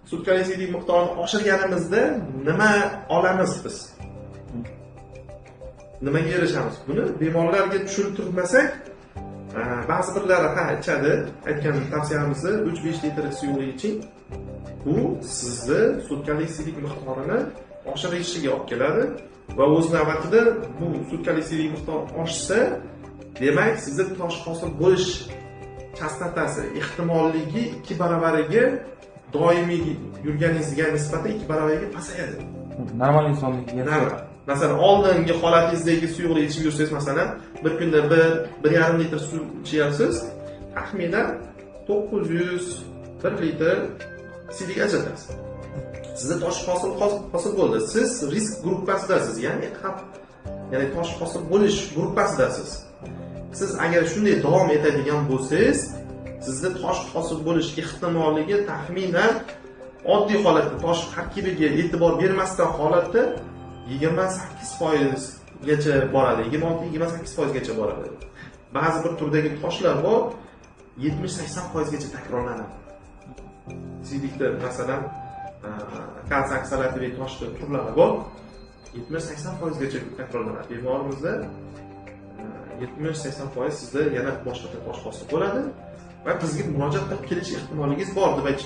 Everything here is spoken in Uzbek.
sutkalik siydik miqdorini oshirganimizda nima olamiz biz? Nimaga erishamiz? Buni bemorlarga tushuntirmasak, ba'zi birlari ichadi, aytgan tavsiyamizni 3-5 litr suyuqlik iching. Bu sizni sutkalik siydik miqdorini oshirishiga olib keladi va o'z navbatida bu sutkalik siydik miqdori oshsa, demak sizda tosh hosil bo'lish chastotasi ehtimolligi 2 baravariga doimiy yurganingizga nisbatan 2 baravariga pasayadi. Normal insonlikka. Masalan, oldingi holatingizdagi suyuqlik ichib yursangiz, masalan, bir kunda 1,5 litr suv ichyapsiz, taxminan 900 litr siydik ajratasiz. Sizda tosh hosil bo'ldi. Siz risk gruppasidasiz, ya'ni tosh hosil bo'lish gruppasidasiz. Siz agar shunday davom etadigan bo'lsangiz, sizda tosh hosil bo'lish ehtimolligi taxminan oddiy holatda tosh tarkibiga e'tibor bermasdan holatda 28% gacha boradi, 26-28% gacha boradi. Ba'zi bir turdagi toshlar bor, 70-80% gacha takrorlanadi. Siydikda masalan kalsiy oksidativiy toshlar turlari bor, 70-80% gacha takrorlanadi. Bemorimizda 70-80% sizda yana boshqa tosh hosil bo'ladi va bizga murojaat qilib kelish ehtimolligingiz bor deb aytishim